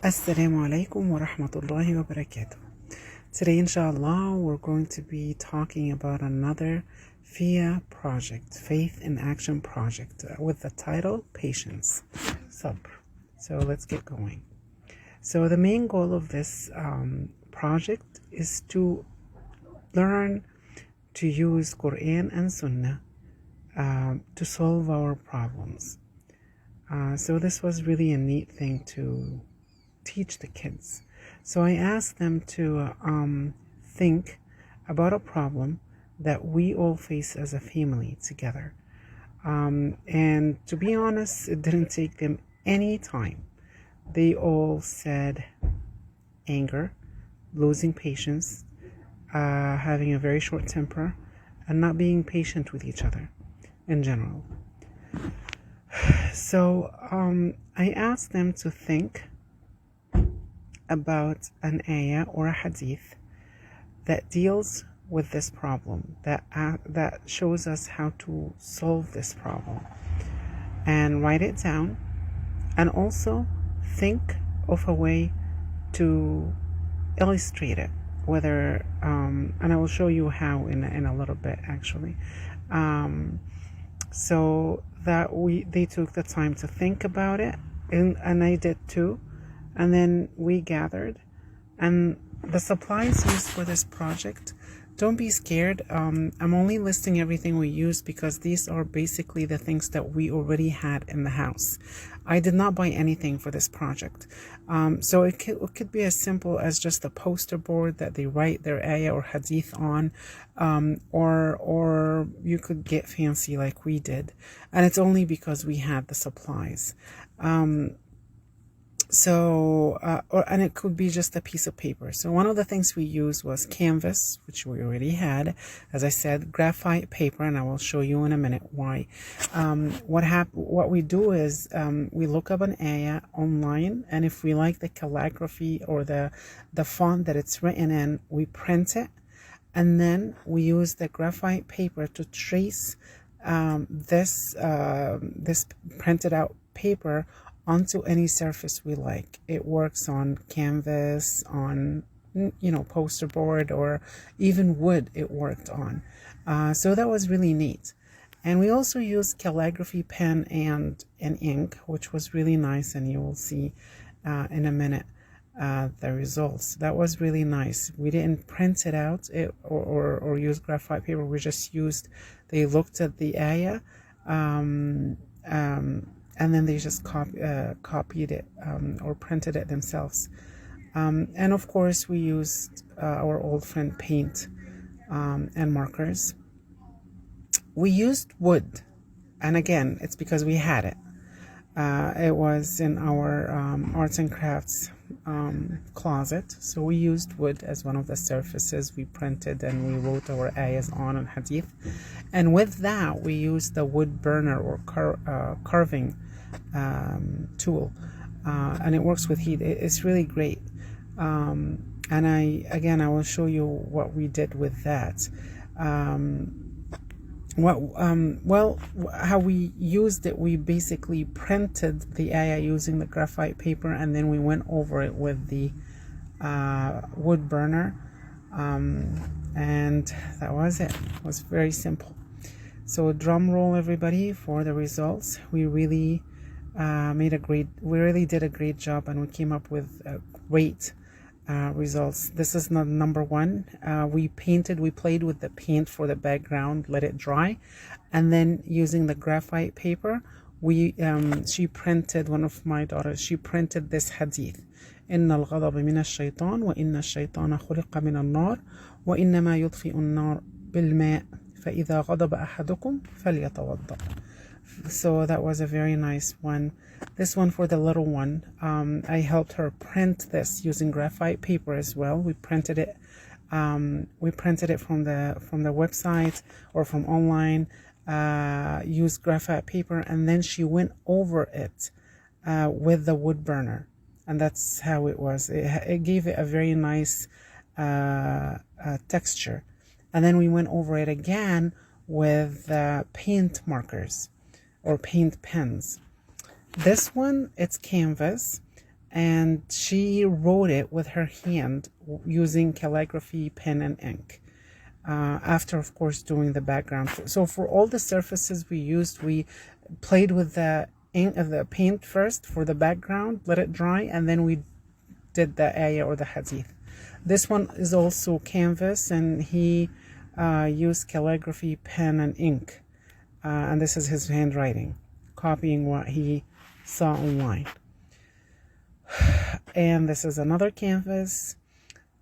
Assalamu alaikum wa rahmatullahi wa barakatuh. Today, inshallah, we're going to be talking about another FIA project, Faith in Action project, with the title Patience, Sabr. So let's get going. So the main goal of this project is to learn to use Quran and Sunnah to solve our problems. So this was really a neat thing to teach the kids. So I asked them to think about a problem that we all face as a family together. And to be honest, it didn't take them any time. They all said anger, losing patience, having a very short temper, and not being patient with each other in general. So I asked them to think about an ayah or a hadith that deals with this problem, that shows us how to solve this problem, and write it down, and also think of a way to illustrate it, whether and I will show you how in a little bit actually. So that they took the time to think about it, and I did too. And then we gathered, and the supplies used for this project, don't be scared. I'm only listing everything we used because these are basically the things that we already had in the house. I did not buy anything for this project. So it could be as simple as just a poster board that they write their ayah or hadith on, or you could get fancy like we did. And it's only because we had the supplies. And it could be just a piece of paper. So one of the things we used was canvas, which we already had. As I said, graphite paper, and I will show you in a minute why. What we do is we look up an ayah online, and if we like the calligraphy or the font that it's written in, we print it, and then we use the graphite paper to trace this printed out paper onto any surface we like. It works on canvas, on poster board, or even wood it worked on. So that was really neat. And we also used calligraphy pen and ink, which was really nice, and you will see in a minute the results. That was really nice. We didn't print it out or use graphite paper. We just they looked at the ayah, and then they just copied it or printed it themselves. And of course, we used our old friend paint and markers. We used wood, and again, it's because we had it. It was in our arts and crafts closet, so we used wood as one of the surfaces we printed, and we wrote our ayahs on hadith. And with that, we used the wood burner or carving tool, and it works with heat. It's really great. And I will show you what we did with that. How we used it, we basically printed the ayah using the graphite paper, and then we went over it with the wood burner, and that was it. It was very simple. So drum roll, everybody, for the results. We really did a great job, and we came up with great results. This is not number one. We played with the paint for the background, let it dry, and then using the graphite paper, she printed, one of my daughters, she printed this hadith: إن الغضب من الشيطان وإن الشيطان خلق من النار وإنما يطفئ النار بالماء فإذا غضب أحدكم فليتوضأ. So that was a very nice one. This one for the little one, I helped her print this using graphite paper as well. We printed it from the website or from online, used graphite paper, and then she went over it with the wood burner, and that's how it was. It gave it a very nice texture. And then we went over it again with paint markers or paint pens. This one, it's canvas, and she wrote it with her hand using calligraphy, pen, and ink. After, of course, doing the background. So for all the surfaces we used, we played with the ink of the paint first for the background, let it dry, and then we did the ayah or the hadith. This one is also canvas, and he used calligraphy, pen, and ink. And this is his handwriting, copying what he saw online. And this is another canvas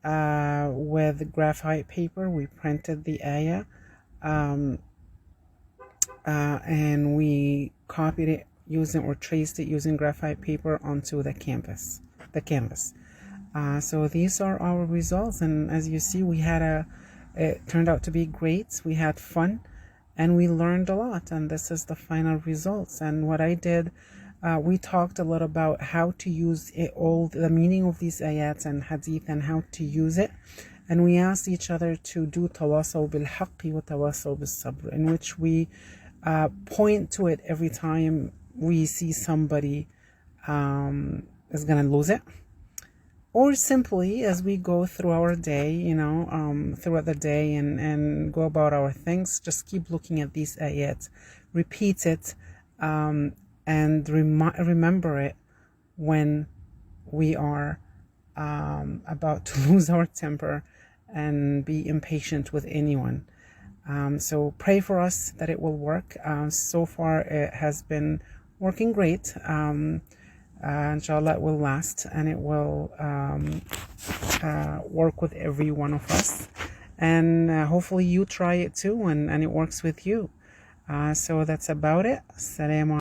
with graphite paper. We printed the ayah, and we copied it using or traced it using graphite paper onto the canvas. So these are our results, and as you see, it turned out to be great. We had fun and we learned a lot, and this is the final results. And what I did, we talked a lot about how to use it, all the meaning of these ayats and hadith, and how to use it. And we asked each other to do tawasaw bil haqqi wa tawasaw bil sabr, in which we point to it every time we see somebody is going to lose it. Or simply as we go through our day, throughout the day and go about our things, just keep looking at these ayats, repeat it, and remember it when we are about to lose our temper and be impatient with anyone. So pray for us that it will work. So far it has been working great. Inshallah it will last, and it will work with every one of us, and hopefully you try it too, and it works with you. So that's about it. Assalamu